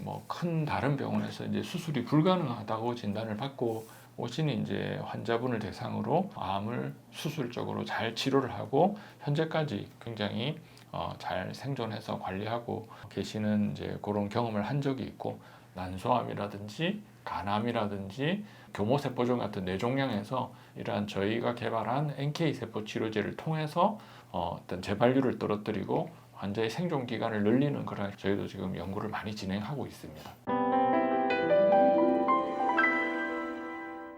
뭐 큰 다른 병원에서 이제 수술이 불가능하다고 진단을 받고 오신 이제 환자분을 대상으로 암을 수술적으로 잘 치료를 하고 현재까지 굉장히 잘 생존해서 관리하고 계시는 이제 그런 경험을 한 적이 있고, 난소암이라든지 간암이라든지 교모세포종 같은 뇌종양에서 이러한 저희가 개발한 NK세포 치료제를 통해서 어떤 재발률을 떨어뜨리고 환자의 생존 기간을 늘리는 그런 저희도 지금 연구를 많이 진행하고 있습니다.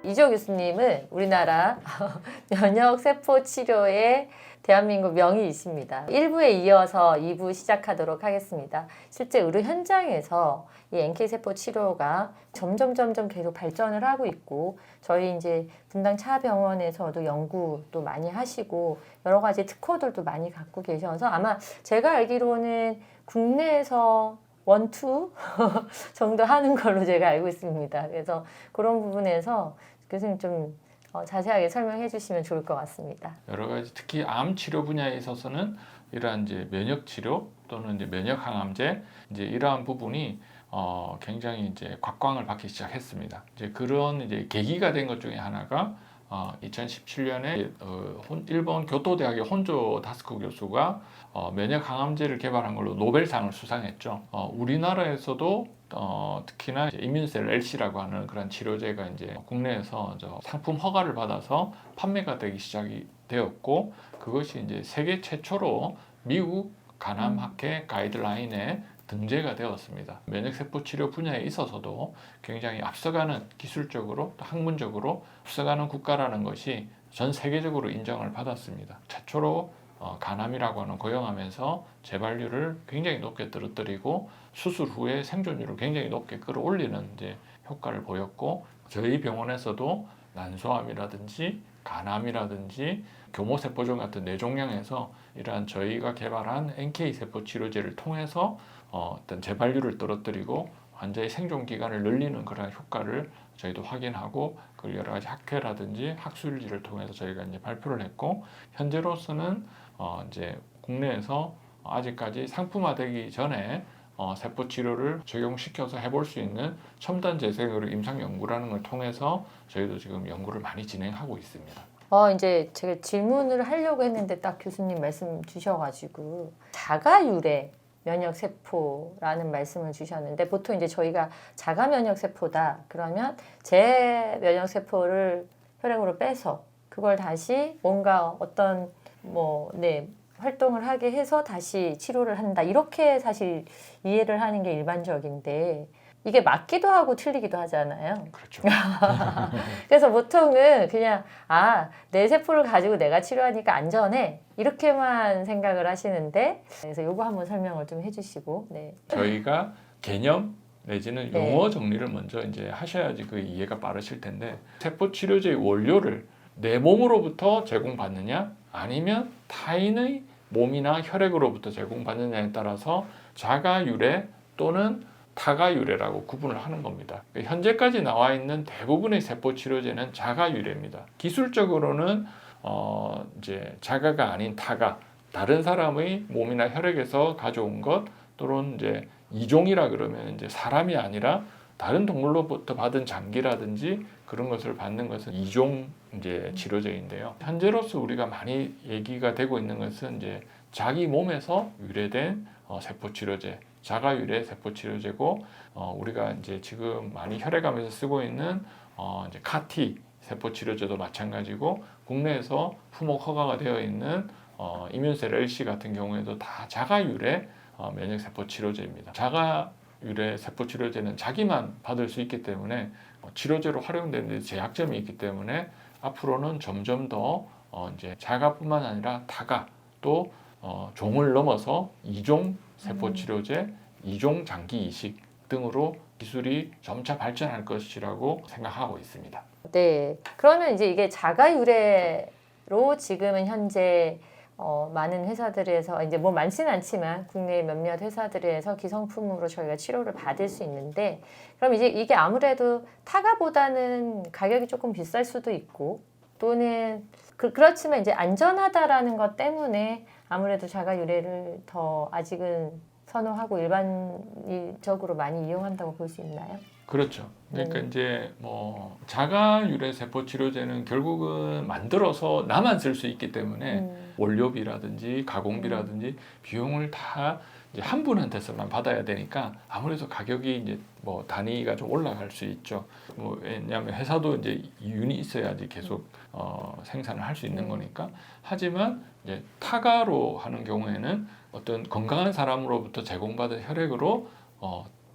이주호 교수님은 우리나라 면역세포 치료의 대한민국 명의이십니다. 1부에 이어서 2부 시작하도록 하겠습니다. 실제 의료 현장에서 이 NK세포 치료가 점점 계속 발전을 하고 있고, 저희 이제 분당 차병원에서도 연구도 많이 하시고 여러 가지 특허들도 많이 갖고 계셔서 아마 제가 알기로는 국내에서 1, 2 정도 하는 걸로 제가 알고 있습니다. 그래서 그런 부분에서 교수님 좀 자세하게 설명해 주시면 좋을 것 같습니다. 여러 가지 특히 암 치료 분야에 있어서는 이러한 이제 면역 치료 또는 이제 면역 항암제 이제 이러한 부분이 굉장히 이제 곽광을 받기 시작했습니다. 이제 그런 이제 계기가 된 것 중에 하나가 2017년에 일본 교토대학의 혼조 다스코 교수가 면역 항암제를 개발한 걸로 노벨상을 수상했죠. 우리나라에서도 특히나 이민셀 LC라고 하는 그런 치료제가 이제 국내에서 상품 허가를 받아서 판매가 되기 시작이 되었고, 그것이 이제 세계 최초로 미국 간암학회 가이드라인에 등재가 되었습니다. 면역세포 치료 분야에 있어서도 굉장히 앞서가는, 기술적으로 또 학문적으로 앞서가는 국가라는 것이 전 세계적으로 인정을 받았습니다. 최초로 간암이라고 하는 고형암에서 재발률을 굉장히 높게 떨어뜨리고 수술 후에 생존율을 굉장히 높게 끌어올리는 이제 효과를 보였고, 저희 병원에서도 난소암이라든지 간암이라든지 교모세포종 같은 뇌종양에서 이러한 저희가 개발한 NK세포 치료제를 통해서 어떤 재발률을 떨어뜨리고 환자의 생존 기간을 늘리는 그런 효과를 저희도 확인하고, 그 여러 가지 학회라든지 학술지를 통해서 저희가 이제 발표를 했고, 현재로서는 이제 국내에서 아직까지 상품화되기 전에 세포 치료를 적용시켜서 해볼 수 있는 첨단 재생의료 임상 연구라는 걸 통해서 저희도 지금 연구를 많이 진행하고 있습니다. 이제 제가 질문을 하려고 했는데 딱 교수님 말씀 주셔가지고 자가유래 면역세포라는 말씀을 주셨는데, 보통 이제 저희가 자가 면역세포다 그러면 제 면역세포를 혈액으로 빼서 그걸 다시 뭔가 어떤 활동을 하게 해서 다시 치료를 한다, 이렇게 사실 이해를 하는 게 일반적인데 이게 맞기도 하고 틀리기도 하잖아요. 그렇죠. 그래서 보통은 그냥 내 세포를 가지고 내가 치료하니까 안전해 이렇게만 생각을 하시는데, 그래서 이거 한번 설명을 좀 해주시고. 네. 저희가 개념 내지는 용어 정리를 먼저 이제 하셔야지 그 이해가 빠르실 텐데, 세포 치료제의 원료를 내 몸으로부터 제공받느냐 아니면 타인의 몸이나 혈액으로부터 제공받느냐에 따라서 자가유래 또는 타가유래라고 구분을 하는 겁니다. 현재까지 나와 있는 대부분의 세포 치료제는 자가유래입니다. 기술적으로는 이제 자가가 아닌 타가, 다른 사람의 몸이나 혈액에서 가져온 것, 또는 이제 이종이라 그러면 이제 사람이 아니라 다른 동물로부터 받은 장기라든지 그런 것을 받는 것은 이종 이제 치료제인데요. 현재로서 우리가 많이 얘기가 되고 있는 것은 이제 자기 몸에서 유래된 세포 치료제, 자가유래 세포 치료제고, 우리가 이제 지금 많이 혈액암에서 쓰고 있는 이제 CAR-T 세포 치료제도 마찬가지고, 국내에서 후목 허가가 되어 있는 이민셀 LC 같은 경우에도 다 자가유래 면역세포 치료제입니다. 자가유래 세포 치료제는 자기만 받을 수 있기 때문에 치료제로 활용되는 데 제약점이 있기 때문에 앞으로는 점점 더 이제 자가뿐만 아니라 타가, 또 종을 넘어서 이종 세포 치료제, 이종 장기 이식 등으로 기술이 점차 발전할 것이라고 생각하고 있습니다. 네. 그러면 이제 이게 자가유래로 지금은 현재 많은 회사들에서, 이제 뭐 많지는 않지만 국내 몇몇 회사들에서 기성품으로 저희가 치료를 받을 수 있는데, 그럼 이제 이게 아무래도 타가보다는 가격이 조금 비쌀 수도 있고, 또는 그렇지만 이제 안전하다라는 것 때문에 아무래도 자가유래를 더 아직은 선호하고 일반적으로 많이 이용한다고 볼 수 있나요? 그렇죠. 그러니까 네. 이제 뭐 자가 유래 세포 치료제는 결국은 만들어서 나만 쓸 수 있기 때문에 원료비라든지 가공비라든지 비용을 다 이제 한 분한테서만 받아야 되니까 아무래도 가격이 이제 뭐 단위가 좀 올라갈 수 있죠. 뭐 왜냐하면 회사도 이제 이윤이 있어야지 계속 생산을 할 수 있는 거니까. 하지만 이제 타가로 하는 경우에는 어떤 건강한 사람으로부터 제공받은 혈액으로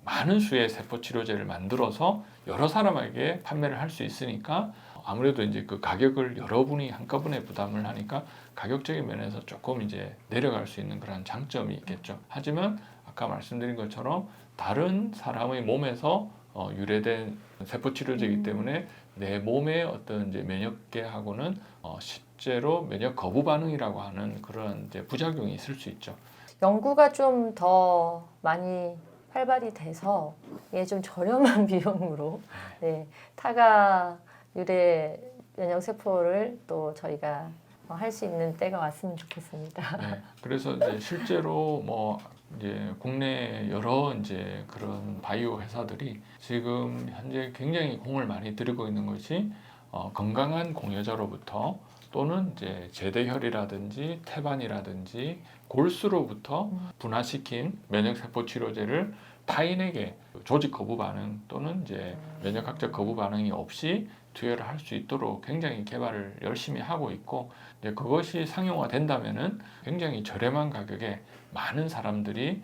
많은 수의 세포 치료제를 만들어서 여러 사람에게 판매를 할 수 있으니까 아무래도 이제 그 가격을 여러분이 한꺼번에 부담을 하니까 가격적인 면에서 조금 이제 내려갈 수 있는 그런 장점이 있겠죠. 하지만 아까 말씀드린 것처럼 다른 사람의 몸에서 유래된 세포 치료제이기 때문에 내 몸의 어떤 이제 면역계하고는 실제로 면역 거부 반응이라고 하는 그런 이제 부작용이 있을 수 있죠. 연구가 좀 더 많이 활발이 돼서 이게 좀 저렴한 비용으로 네, 타가 유래 면역 세포를 또 저희가 할 수 있는 때가 왔으면 좋겠습니다. 네, 그래서 이제 실제로 뭐 이제 국내 여러 이제 그런 바이오 회사들이 지금 현재 굉장히 공을 많이 들이고 있는 것이 건강한 공여자로부터 또는 이제 제대혈이라든지 태반이라든지 골수로부터 분화시킨 면역세포 치료제를 타인에게 조직 거부 반응 또는 이제 면역학적 거부 반응이 없이 투여를 할 수 있도록 굉장히 개발을 열심히 하고 있고 이제 그것이 상용화된다면은 굉장히 저렴한 가격에 많은 사람들이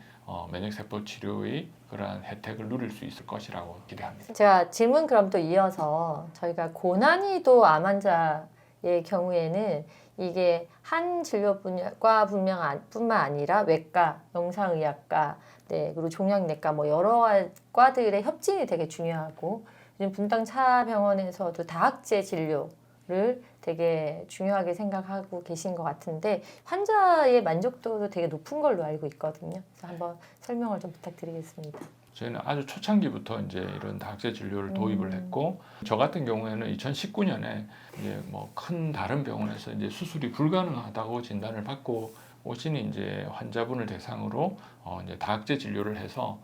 면역세포 치료의 그러한 혜택을 누릴 수 있을 것이라고 기대합니다. 제가 질문 그럼 또 이어서 저희가 고난이도 암 환자의 경우에는 이게 한 진료 분야과 뿐만 아니라 외과, 영상의학과, 네, 그리고 종양내과 뭐 여러 과들의 협진이 되게 중요하고 요즘 분당 차병원에서도 다학제 진료를 되게 중요하게 생각하고 계신 것 같은데 환자의 만족도도 되게 높은 걸로 알고 있거든요. 그래서 한번 설명을 좀 부탁드리겠습니다. 저희는 아주 초창기부터 이제 이런 다학제 진료를 도입을 했고 저 같은 경우에는 2019년에 이제 뭐 큰 다른 병원에서 이제 수술이 불가능하다고 진단을 받고 오신 이제 환자분을 대상으로 이제 다학제 진료를 해서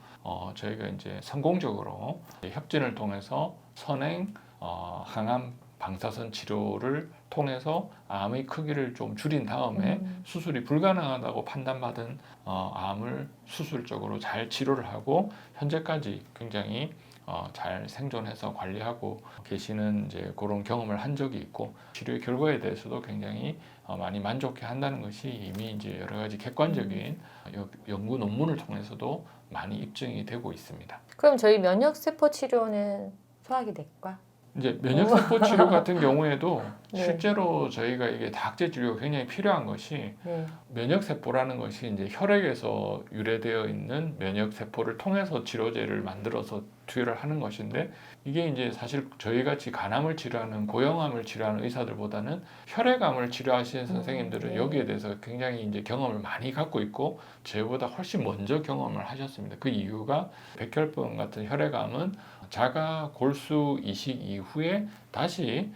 저희가 이제 성공적으로 협진을 통해서 선행 항암 방사선 치료를 통해서 암의 크기를 좀 줄인 다음에 수술이 불가능하다고 판단받은 암을 수술적으로 잘 치료를 하고 현재까지 굉장히 잘 생존해서 관리하고 계시는 이제 그런 경험을 한 적이 있고 치료의 결과에 대해서도 굉장히 많이 만족해 한다는 것이 이미 이제 여러 가지 객관적인 연구 논문을 통해서도 많이 입증이 되고 있습니다. 그럼 저희 면역세포 치료는 소화기 내과? 이제 면역세포 치료 같은 경우에도 네. 실제로 저희가 이게 다학제 진료가 굉장히 필요한 것이 네. 면역세포라는 것이 이제 혈액에서 유래되어 있는 면역세포를 통해서 치료제를 만들어서 투여를 하는 것인데 이게 이제 사실 저희 같이 간암을 치료하는 고형암을 치료하는 의사들보다는 혈액암을 치료하시는 선생님들은 네. 여기에 대해서 굉장히 이제 경험을 많이 갖고 있고 저희보다 훨씬 먼저 경험을 하셨습니다. 그 이유가 백혈병 같은 혈액암은 자가 골수 이식 이후에 다시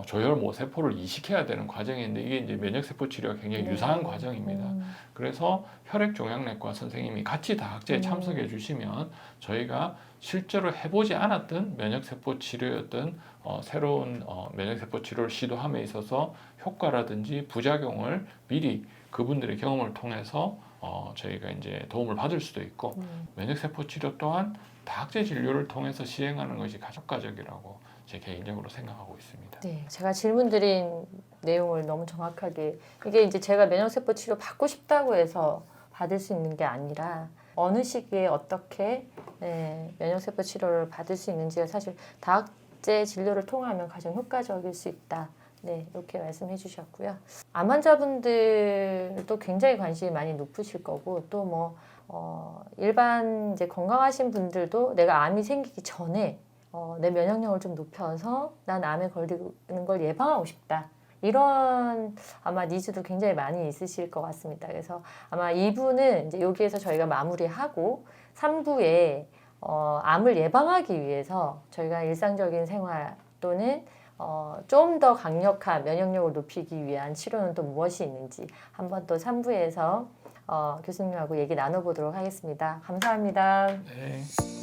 조혈모 세포를 이식해야 되는 과정인데 이게 이제 면역세포 치료가 굉장히 유사한 과정입니다. 그래서 혈액종양내과 선생님이 같이 다학제에 참석해 주시면 저희가 실제로 해보지 않았던 면역세포 치료였던 새로운 면역세포 치료를 시도함에 있어서 효과라든지 부작용을 미리 그분들의 경험을 통해서 저희가 이제 도움을 받을 수도 있고 면역세포 치료 또한 다학제 진료를 통해서 시행하는 것이 가족과적이라고 제 개인적으로 생각하고 있습니다. 네, 제가 질문드린 내용을 너무 정확하게 이게 이제 제가 면역세포 치료 받고 싶다고 해서 받을 수 있는 게 아니라 어느 시기에 어떻게 면역세포 치료를 받을 수 있는지가 사실 다학제 진료를 통하면 가장 효과적일 수 있다. 네, 이렇게 말씀해 주셨고요. 암 환자분들도 굉장히 관심이 많이 높으실 거고 또 뭐 일반 이제 건강하신 분들도 내가 암이 생기기 전에 내 면역력을 좀 높여서 난 암에 걸리는 걸 예방하고 싶다. 이런 아마 니즈도 굉장히 많이 있으실 것 같습니다. 그래서 아마 2부는 이제 여기에서 저희가 마무리하고 3부에 암을 예방하기 위해서 저희가 일상적인 생활 또는 좀 더 강력한 면역력을 높이기 위한 치료는 또 무엇이 있는지 한번 또 3부에서 교수님하고 얘기 나눠보도록 하겠습니다. 감사합니다. 네.